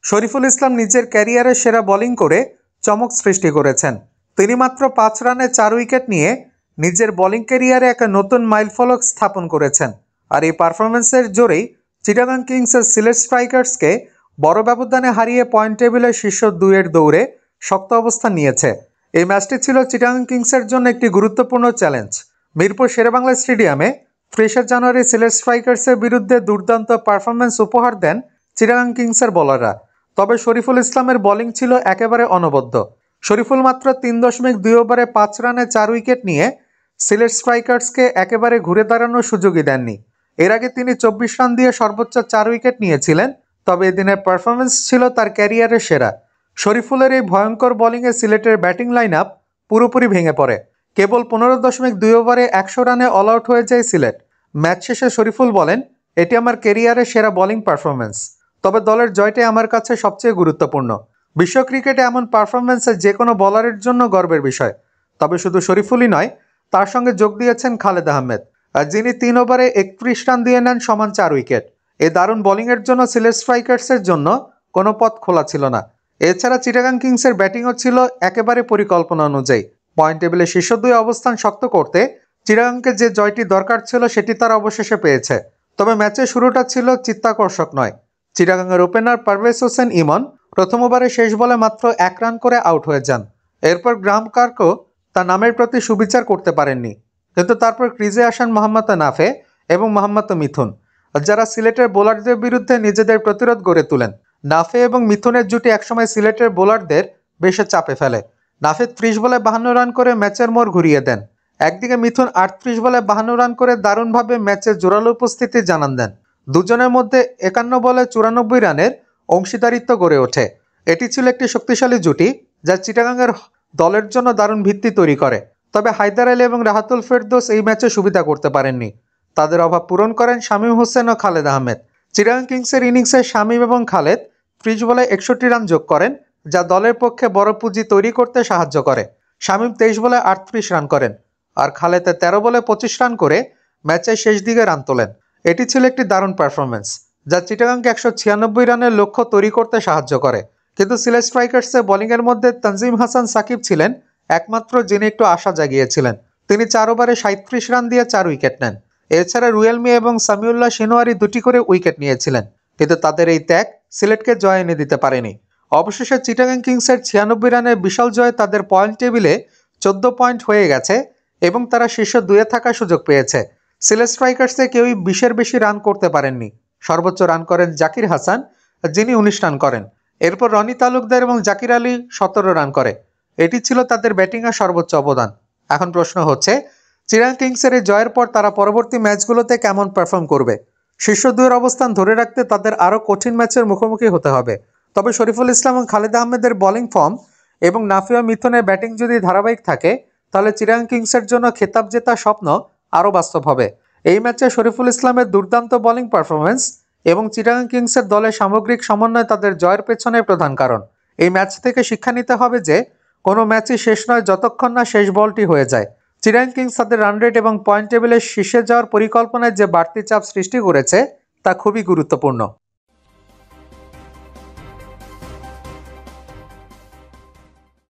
শরীফুল ইসলাম নিজের ক্যারিয়ারে সেরা বোলিং করে চমক সৃষ্টি করেছেন। তিনি মাত্র 5 রানে 4 উইকেট নিয়ে নিজের বোলিং ক্যারিয়ারে এক নতুন মাইলফলক স্থাপন করেছেন। আর এই পারফরম্যান্সের জোরেই চিটাগাং কিংসের সিলেট স্ট্রাইকার্সকে বড় ব্যবধানে হারিয়ে পয়েন্ট টেবিলের শীর্ষ 2 এর দৌড়ে শক্ত অবস্থান নিয়েছে। এই ম্যাচটি ছিল চিটাগাং কিংসের জন্য একটি গুরুত্বপূর্ণ চ্যালেঞ্জ। মিরপুর শেরেবাংলা স্টেডিয়ামে 30 জানুয়ারি সিলেট স্ট্রাইকার্সের বিরুদ্ধে দুর্দান্ত পারফরম্যান্স উপহার দেন চিটাগাং কিংসের বোলাররা। তবে শরীফুল ইসলামের বোলিং ছিল একেবারে অনবদ্য। শরীফুল মাত্র 3.2 ওভারে 5 রানে 4 উইকেট নিয়ে সিলেট স্ট্রাইকার্সকে একেবারে ঘুরে দাঁড়ানোর সুযোগই দেননি। এর আগে তিনি 24 রান দিয়ে সর্বোচ্চ 4 উইকেট নিয়েছিলেন। তবে এদিনের পারফরম্যান্স ছিল তার ক্যারিয়ারের সেরা। শরীফুলের এই ভয়ঙ্কর বোলিংয়ে সিলেটের ব্যাটিং লাইন আপ পুরোপুরি ভেঙে পড়ে। কেবল 15.2 ওভারে 100 রানে অল আউট হয়ে যায় সিলেট। ম্যাচ শেষে শরীফুল বলেন, এটি আমার ক্যারিয়ারের সেরা বোলিং পারফরম্যান্স। তবে দলের জয়টাই আমার কাছে সবচেয়ে গুরুত্বপূর্ণ। বিশ্ব ক্রিকেটে এমন পারফরম্যান্স যে কোনো বোলারের জন্য গর্বের বিষয়। তবে শুধু শরীফুলই নয়, তার সঙ্গে যোগ দিয়েছেন খালেদ আহমেদ, আর যিনি 3 ওভারে 31 রান দিয়ে নেন সমান 4 উইকেট। এই দারুণ বোলিংয়ের জন্য সিলেট স্ট্রাইকার্সের জন্য কোনো পথ খোলা ছিল না। এছাড়া চিটাগাং কিংসের ব্যাটিংও ছিল একেবারে পরিকল্পনা অনুযায়ী। পয়েন্ট টেবিলে শীর্ষ 2 অবস্থান শক্ত করতে চিটাগাংকে যে জয়টি দরকার ছিল সেটি তারা অবশেষে পেয়েছে। তবে ম্যাচের শুরুটা ছিল চিত্তাকর্ষক নয়। চিটাগাংয়ের ওপেনার পারভেজ হোসেন ইমন প্রথম ওভারে শেষ বলে মাত্র 1 রান করে আউট হয়ে যান। এরপর গ্রাহাম কার্কও তার নামের প্রতি সুবিচার করতে পারেননি। কিন্তু তারপর ক্রিজে আসেন মোহাম্মদ নাফে এবং মোহাম্মদ মিথুন, যারা সিলেটের বোলারদের বিরুদ্ধে নিজেদের প্রতিরোধ গড়ে তোলেন। নাফে এবং মিথুনের জুটি একসময় সিলেটের বোলারদের বেশি চাপে ফেলে। নাফে 30 বলে 52 রান করে ম্যাচের মোড় ঘুরিয়ে দেন। একদিকে মিথুন 38 বলে 52 রান করে দারুণভাবে ম্যাচের জোরালো উপস্থিতি জানান দেন। দুজনের মধ্যে 51 বলে 94 রানের অংশীদারিত্ব গড়ে ওঠে। এটি ছিল একটি শক্তিশালী জুটি যা চিটাগাংয়ের দলের জন্য দারুণ ভিত্তি তৈরি করে। তবে হায়দার আলী এবং রাহাতুল ফেরদৌস এই ম্যাচে সুবিধা করতে পারেননি। তাদের অভাব পূরণ করেন শামীম হোসেন ও খালেদ আহমেদ। চিটাগাং কিংসের ইনিংসে শামীম এবং খালেদ 30 বলে 61 রান যোগ করেন, যা দলের পক্ষে বড় পুঁজি তৈরি করতে সাহায্য করে। শামীম 23 বলে 38 রান করেন, আর খালেদ 13 বলে 25 রান করে ম্যাচের শেষ দিকে রান তোলেন। এটি ছিল একটি দারুণ পারফরম্যান্স যা চিটাগাংকে 196 রানের লক্ষ্য তৈরি করতে সাহায্য করে। কিন্তু সিলেট স্ট্রাইকার্সের বোলিংয়ের মধ্যে তানজিম হাসান সাকিব ছিলেন একমাত্র যিনি একটু আশা জাগিয়েছিলেন। তিনি 4 ওভারে 37 রান দিয়ে 4 উইকেট নেন। এছাড়া রুয়েল মিয়া এবং সামিউল্লাহ শিনোয়ারি 2টি করে উইকেট নিয়েছিলেন। কিন্তু তাদের এই ত্যাগ সিলেটকে জয় এনে দিতে পারেনি। অবশেষে চিটাগাং কিংসের 96 রানের বিশাল জয় তাদের পয়েন্ট টেবিলে 14 পয়েন্ট হয়ে গেছে এবং তারা শীর্ষ 2-এ থাকার সুযোগ পেয়েছে। সিলেট স্ট্রাইকার্সে কেউই 20-এর বেশি রান করতে পারেননি। সর্বোচ্চ রান করেন জাকির হাসান, যিনি 19 রান করেন। এরপর রনি তালুকদার এবং জাকির আলী 17 রান করে। এটি ছিল তাদের ব্যাটিংয়ের সর্বোচ্চ অবদান। এখন প্রশ্ন হচ্ছে, চিটাগাং কিংসের এই জয়ের পর তারা পরবর্তী ম্যাচগুলোতে কেমন পারফর্ম করবে? শীর্ষ 2-এর অবস্থান ধরে রাখতে তাদের আরও কঠিন ম্যাচের মুখোমুখি হতে হবে। তবে শরীফুল ইসলাম এবং খালেদ আহমেদের বোলিং ফর্ম এবং নাফিয়া মিথুনের ব্যাটিং যদি ধারাবাহিক থাকে, তাহলে চিটাগাং কিংসের জন্য খেতাব জেতার স্বপ্ন আরও বাস্তব হবে। এই ম্যাচে শরীফুল ইসলামের দুর্দান্ত বোলিং পারফরম্যান্স এবং চিটাগাং কিংসের দলের সামগ্রিক সমন্বয় তাদের জয়ের পেছনে প্রধান কারণ। এই ম্যাচ থেকে শিক্ষা নিতে হবে যে কোনো ম্যাচই শেষ নয় যতক্ষণ না শেষ বলটি হয়ে যায়। চিটাগাং কিংস তাদের রান রেট এবং পয়েন্ট টেবিলের শীর্ষে যাওয়ার পরিকল্পনায় যে বাড়তি চাপ সৃষ্টি করেছে তা খুবই গুরুত্বপূর্ণ।